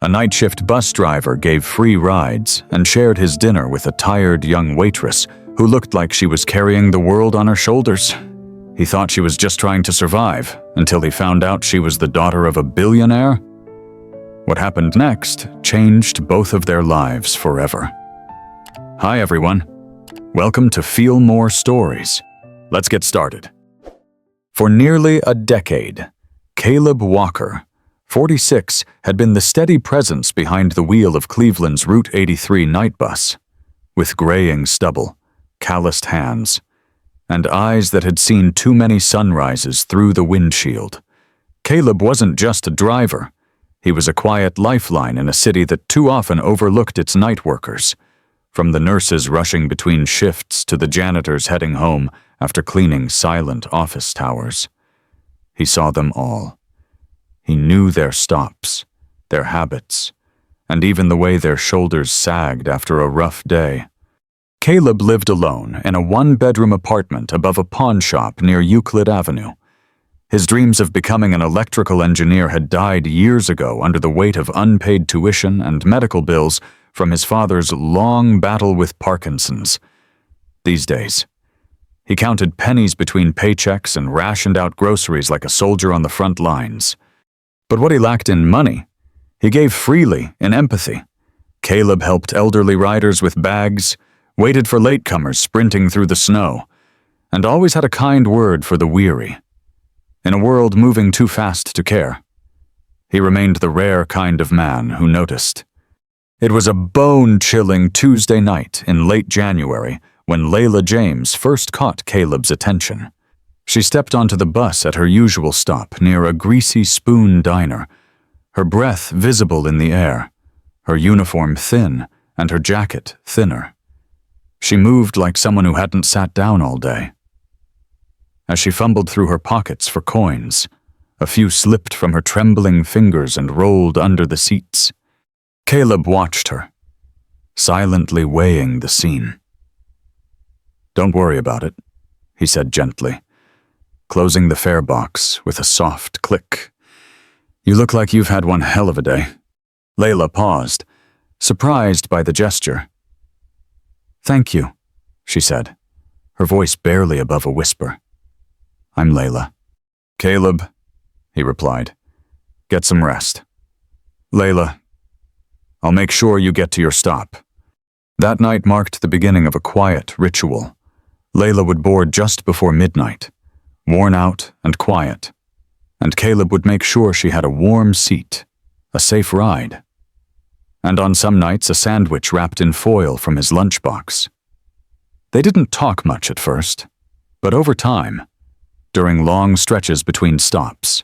A night shift bus driver gave free rides and shared his dinner with a tired young waitress who looked like she was carrying the world on her shoulders. He thought she was just trying to survive until he found out she was the daughter of a billionaire. What happened next changed both of their lives forever. Hi everyone. Welcome to Feel More Stories. Let's get started. For nearly a decade, Caleb Walker, 46, had been the steady presence behind the wheel of Cleveland's Route 83 night bus. With graying stubble, calloused hands, and eyes that had seen too many sunrises through the windshield, Caleb wasn't just a driver. He was a quiet lifeline in a city that too often overlooked its night workers, from the nurses rushing between shifts to the janitors heading home after cleaning silent office towers. He saw them all. He knew their stops, their habits, and even the way their shoulders sagged after a rough day. Caleb lived alone in a one-bedroom apartment above a pawn shop near Euclid Avenue. His dreams of becoming an electrical engineer had died years ago under the weight of unpaid tuition and medical bills from his father's long battle with Parkinson's. These days, he counted pennies between paychecks and rationed out groceries like a soldier on the front lines. But what he lacked in money, he gave freely in empathy. Caleb helped elderly riders with bags, waited for latecomers sprinting through the snow, and always had a kind word for the weary. In a world moving too fast to care, he remained the rare kind of man who noticed. It was a bone-chilling Tuesday night in late January when Layla James first caught Caleb's attention. She stepped onto the bus at her usual stop near a Greasy Spoon diner, her breath visible in the air, her uniform thin and her jacket thinner. She moved like someone who hadn't sat down all day. As she fumbled through her pockets for coins, a few slipped from her trembling fingers and rolled under the seats. Caleb watched her, silently weighing the scene. "Don't worry about it," he said gently, closing the fare box with a soft click. "You look like you've had one hell of a day." Layla paused, surprised by the gesture. "Thank you," she said, her voice barely above a whisper. "I'm Layla." "Caleb," he replied. "Get some rest." "Layla, I'll make sure you get to your stop." That night marked the beginning of a quiet ritual. Layla would board just before midnight, worn out and quiet, and Caleb would make sure she had a warm seat, a safe ride, and on some nights a sandwich wrapped in foil from his lunchbox. They didn't talk much at first, but over time, during long stretches between stops,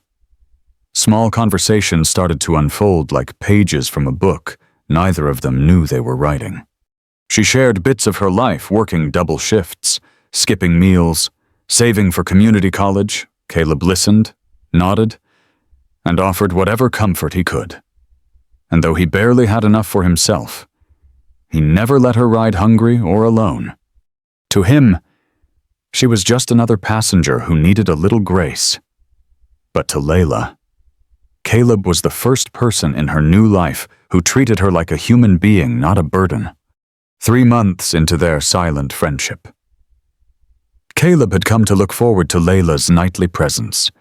small conversations started to unfold like pages from a book neither of them knew they were writing. She shared bits of her life working double shifts, skipping meals, saving for community college. Caleb listened, nodded, and offered whatever comfort he could. And though he barely had enough for himself, he never let her ride hungry or alone. To him, she was just another passenger who needed a little grace. But to Layla, Caleb was the first person in her new life who treated her like a human being, not a burden. 3 months into their silent friendship, Caleb had come to look forward to Layla's nightly presence.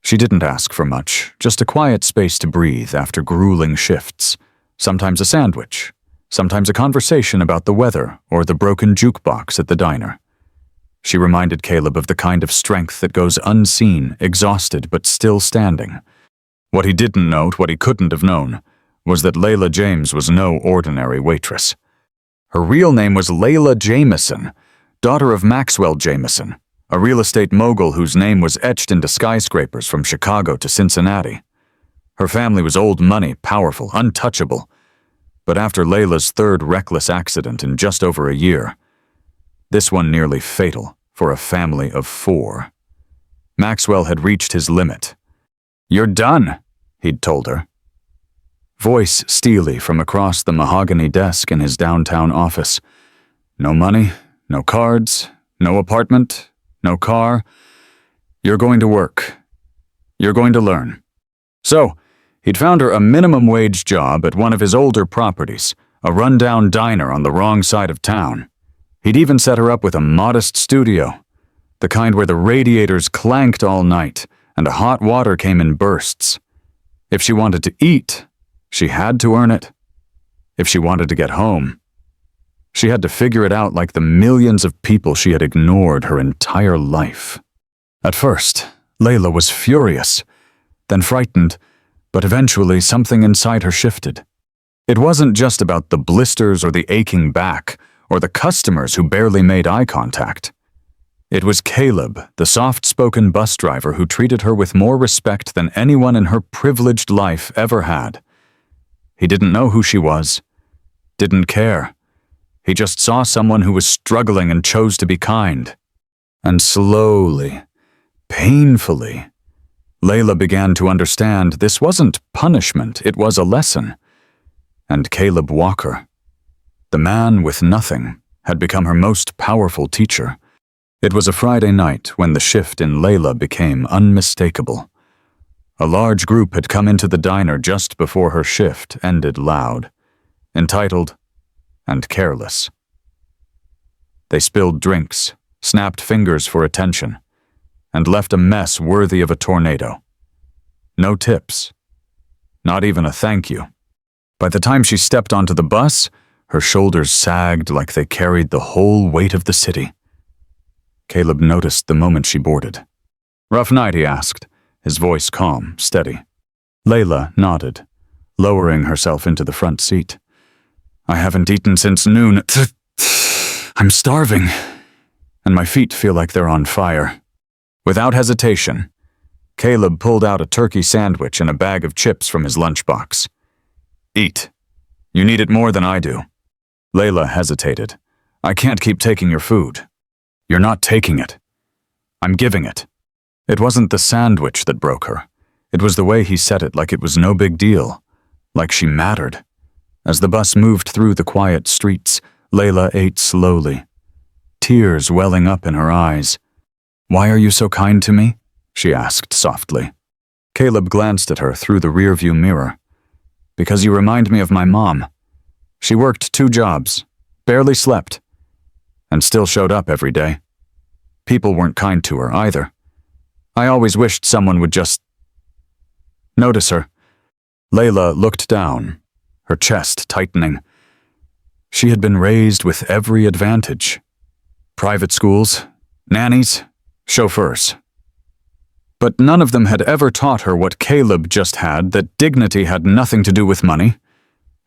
She didn't ask for much, just a quiet space to breathe after grueling shifts, sometimes a sandwich, sometimes a conversation about the weather or the broken jukebox at the diner. She reminded Caleb of the kind of strength that goes unseen, exhausted but still standing. What he didn't note, what he couldn't have known, was that Layla James was no ordinary waitress. Her real name was Layla Jameson, daughter of Maxwell Jameson, a real estate mogul whose name was etched into skyscrapers from Chicago to Cincinnati. Her family was old money, powerful, untouchable. But after Layla's third reckless accident in just over a year, this one nearly fatal for a family of 4, Maxwell had reached his limit. "You're done," he'd told her. Voice steely from across the mahogany desk in his downtown office. "No money, no cards, no apartment, no car. You're going to work. You're going to learn. So, He'd found her a minimum wage job at one of his older properties, a rundown diner on the wrong side of town. He'd even set her up with a modest studio, the kind where the radiators clanked all night and the hot water came in bursts. If she wanted to eat, she had to earn it. If she wanted to get home, she had to figure it out like the millions of people she had ignored her entire life. At first, Layla was furious, then frightened, but eventually something inside her shifted. It wasn't just about the blisters or the aching back, or the customers who barely made eye contact. It was Caleb, the soft-spoken bus driver who treated her with more respect than anyone in her privileged life ever had. He didn't know who she was, didn't care. He just saw someone who was struggling and chose to be kind. And slowly, painfully, Layla began to understand this wasn't punishment, it was a lesson. And Caleb Walker, the man with nothing, had become her most powerful teacher. It was a Friday night when the shift in Layla became unmistakable. A large group had come into the diner just before her shift ended loud, entitled and careless. They spilled drinks, snapped fingers for attention, and left a mess worthy of a tornado. No tips. Not even a thank you. By the time she stepped onto the bus, her shoulders sagged like they carried the whole weight of the city. Caleb noticed the moment she boarded. "Rough night?" he asked, his voice calm, steady. Layla nodded, lowering herself into the front seat. "I haven't eaten since noon. I'm starving, and my feet feel like they're on fire." Without hesitation, Caleb pulled out a turkey sandwich and a bag of chips from his lunchbox. "Eat. You need it more than I do." Layla hesitated. "I can't keep taking your food." "You're not taking it. I'm giving it." It wasn't the sandwich that broke her. It was the way he said it, like it was no big deal, like she mattered. As the bus moved through the quiet streets, Layla ate slowly, tears welling up in her eyes. "Why are you so kind to me?" she asked softly. Caleb glanced at her through the rearview mirror. "Because you remind me of my mom. She worked 2 jobs, barely slept, and still showed up every day. People weren't kind to her either. I always wished someone would just notice her." Layla looked down, her chest tightening. She had been raised with every advantage. Private schools, nannies, chauffeurs. But none of them had ever taught her what Caleb just had, that dignity had nothing to do with money,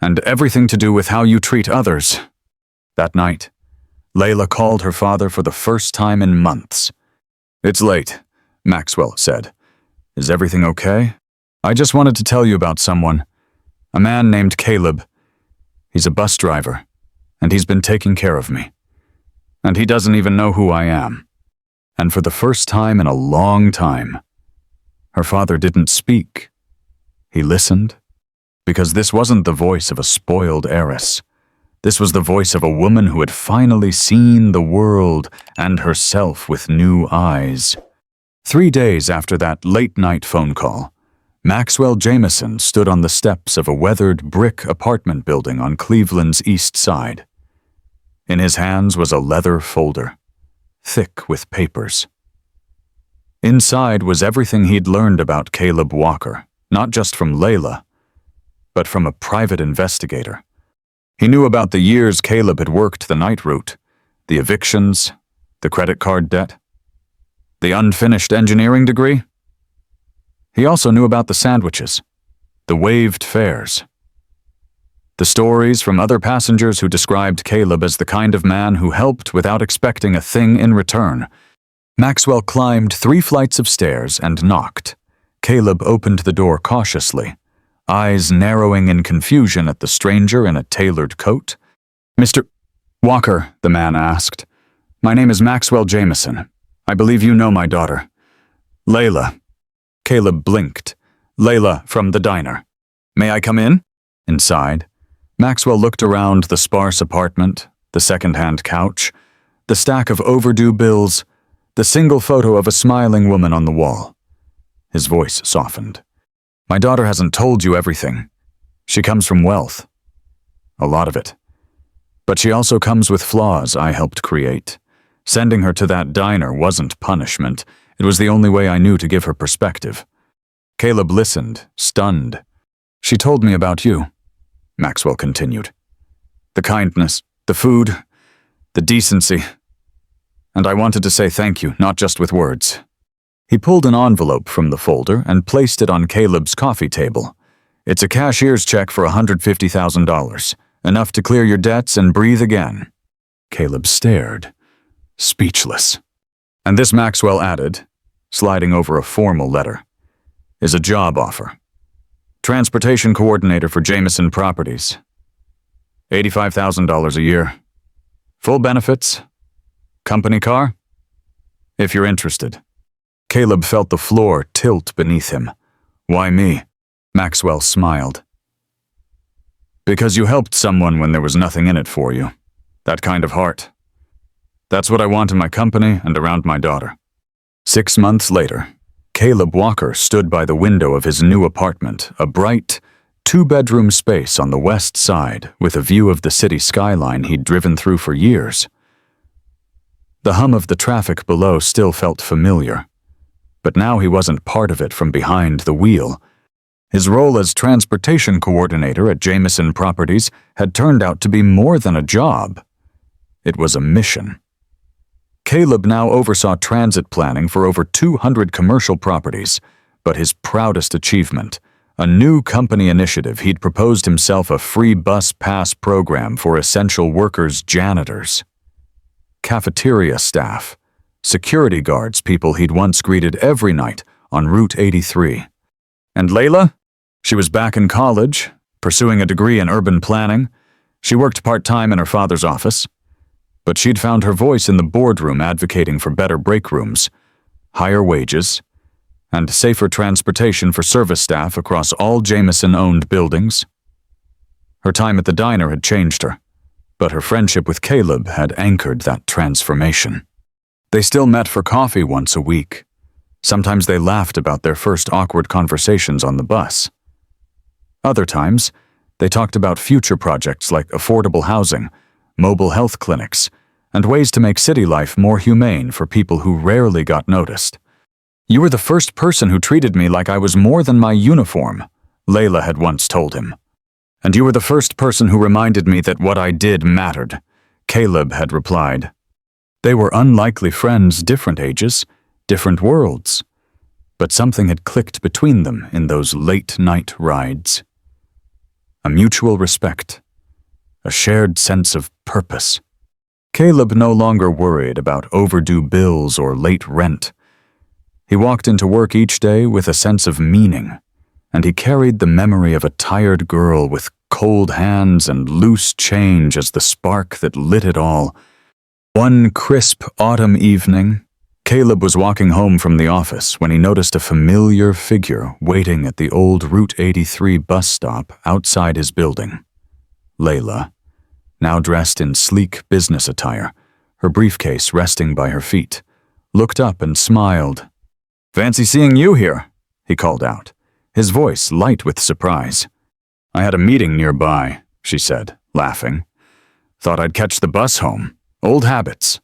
and everything to do with how you treat others. That night, Layla called her father for the first time in months. "It's late," Maxwell said. "Is everything okay? I just wanted to tell you about someone. A man named Caleb. He's a bus driver, and he's been taking care of me. And he doesn't even know who I am." And for the first time in a long time, her father didn't speak. He listened, because this wasn't the voice of a spoiled heiress. This was the voice of a woman who had finally seen the world and herself with new eyes. 3 days after that late-night phone call, Maxwell Jameson stood on the steps of a weathered brick apartment building on Cleveland's east side. In his hands was a leather folder, thick with papers. Inside was everything he'd learned about Caleb Walker, not just from Layla, but from a private investigator. He knew about the years Caleb had worked the night route, the evictions, the credit card debt, the unfinished engineering degree. He also knew about the sandwiches, the waived fares, the stories from other passengers who described Caleb as the kind of man who helped without expecting a thing in return. Maxwell climbed 3 flights of stairs and knocked. Caleb opened the door cautiously, eyes narrowing in confusion at the stranger in a tailored coat. "Mr. Walker," the man asked. "My name is Maxwell Jameson. I believe you know my daughter. Layla." Caleb blinked. "Layla from the diner. May I come in?" Inside, Maxwell looked around the sparse apartment, the second-hand couch, the stack of overdue bills, the single photo of a smiling woman on the wall. His voice softened. My daughter hasn't told you everything. She comes from wealth. A lot of it. But she also comes with flaws I helped create. Sending her to that diner wasn't punishment. It was the only way I knew to give her perspective. Caleb listened, stunned. She told me about you, Maxwell continued. The kindness, the food, the decency. And I wanted to say thank you, not just with words. He pulled an envelope from the folder and placed it on Caleb's coffee table. It's a cashier's check for $150,000, enough to clear your debts and breathe again. Caleb stared, speechless. And this, Maxwell added, sliding over a formal letter, is a job offer. Transportation coordinator for Jameson Properties. $85,000 a year. Full benefits. Company car? If you're interested. Caleb felt the floor tilt beneath him. Why me? Maxwell smiled. Because you helped someone when there was nothing in it for you. That kind of heart. That's what I want in my company and around my daughter. 6 months later, Caleb Walker stood by the window of his new apartment, a bright, 2-bedroom space on the west side with a view of the city skyline he'd driven through for years. The hum of the traffic below still felt familiar, but now he wasn't part of it from behind the wheel. His role as transportation coordinator at Jameson Properties had turned out to be more than a job. It was a mission. Caleb now oversaw transit planning for over 200 commercial properties, but his proudest achievement, a new company initiative he'd proposed himself a free bus pass program for essential workers, janitors, cafeteria staff, security guards, people he'd once greeted every night on Route 83. And Layla? She was back in college, pursuing a degree in urban planning. She worked part-time in her father's office. But she'd found her voice in the boardroom advocating for better break rooms, higher wages, and safer transportation for service staff across all Jameson-owned buildings. Her time at the diner had changed her, but her friendship with Caleb had anchored that transformation. They still met for coffee once a week. Sometimes they laughed about their first awkward conversations on the bus. Other times, they talked about future projects like affordable housing, mobile health clinics, and ways to make city life more humane for people who rarely got noticed. You were the first person who treated me like I was more than my uniform, Layla had once told him. And you were the first person who reminded me that what I did mattered, Caleb had replied. They were unlikely friends, different ages, different worlds. But something had clicked between them in those late-night rides. A mutual respect. A shared sense of purpose. Caleb no longer worried about overdue bills or late rent. He walked into work each day with a sense of meaning, and he carried the memory of a tired girl with cold hands and loose change as the spark that lit it all. One crisp autumn evening, Caleb was walking home from the office when he noticed a familiar figure waiting at the old Route 83 bus stop outside his building. Layla, now dressed in sleek business attire, her briefcase resting by her feet, looked up and smiled. "Fancy seeing you here," he called out, his voice light with surprise. "I had a meeting nearby," she said, laughing. "Thought I'd catch the bus home. Old habits."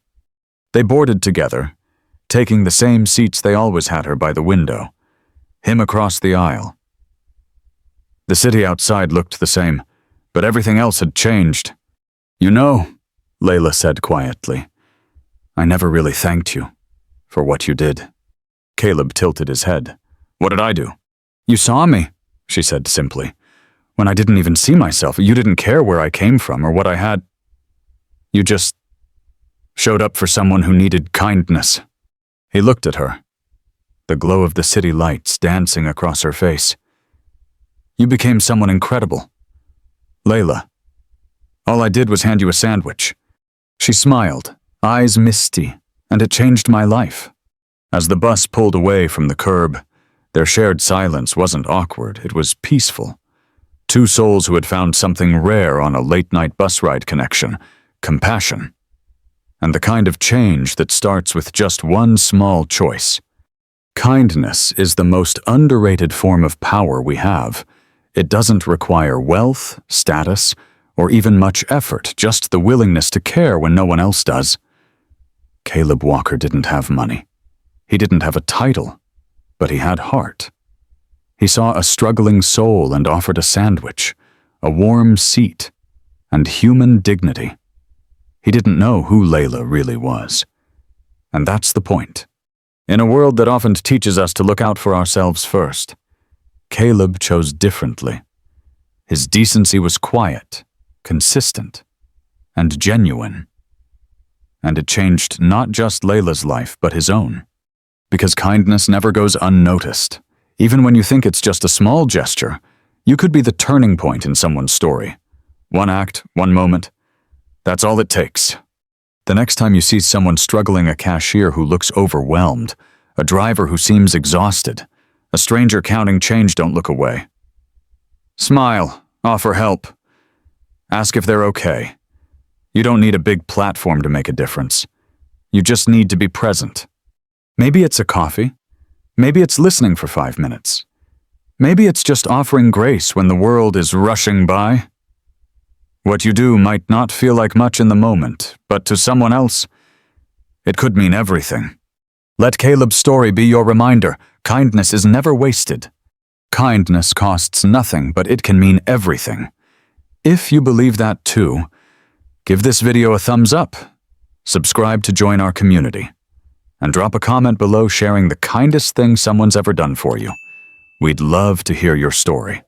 They boarded together, taking the same seats they always had her by the window, him across the aisle. The city outside looked the same, but everything else had changed. "You know," Layla said quietly, "I never really thanked you for what you did." Caleb tilted his head. "What did I do?" "You saw me," she said simply. "When I didn't even see myself. You didn't care where I came from or what I had. You just showed up for someone who needed kindness." He looked at her, the glow of the city lights dancing across her face. "You became someone incredible. Layla, all I did was hand you a sandwich." She smiled, eyes misty, and it changed my life. As the bus pulled away from the curb, their shared silence wasn't awkward, it was peaceful. Two souls who had found something rare on a late-night bus ride connection, compassion. And the kind of change that starts with just one small choice. Kindness is the most underrated form of power we have. It doesn't require wealth, status, or even much effort, just the willingness to care when no one else does. Caleb Walker didn't have money. He didn't have a title, but he had heart. He saw a struggling soul and offered a sandwich, a warm seat, and human dignity. He didn't know who Layla really was. And that's the point. In a world that often teaches us to look out for ourselves first, Caleb chose differently. His decency was quiet, consistent, and genuine. And it changed not just Layla's life, but his own. Because kindness never goes unnoticed. Even when you think it's just a small gesture, you could be the turning point in someone's story. One act, one moment. That's all it takes. The next time you see someone struggling, a cashier who looks overwhelmed, a driver who seems exhausted, a stranger counting change, don't look away. Smile, offer help, ask if they're okay. You don't need a big platform to make a difference. You just need to be present. Maybe it's a coffee. Maybe it's listening for 5 minutes. Maybe it's just offering grace when the world is rushing by. What you do might not feel like much in the moment, but to someone else, it could mean everything. Let Caleb's story be your reminder. Kindness is never wasted. Kindness costs nothing, but it can mean everything. If you believe that too, give this video a thumbs up, subscribe to join our community, and drop a comment below sharing the kindest thing someone's ever done for you. We'd love to hear your story.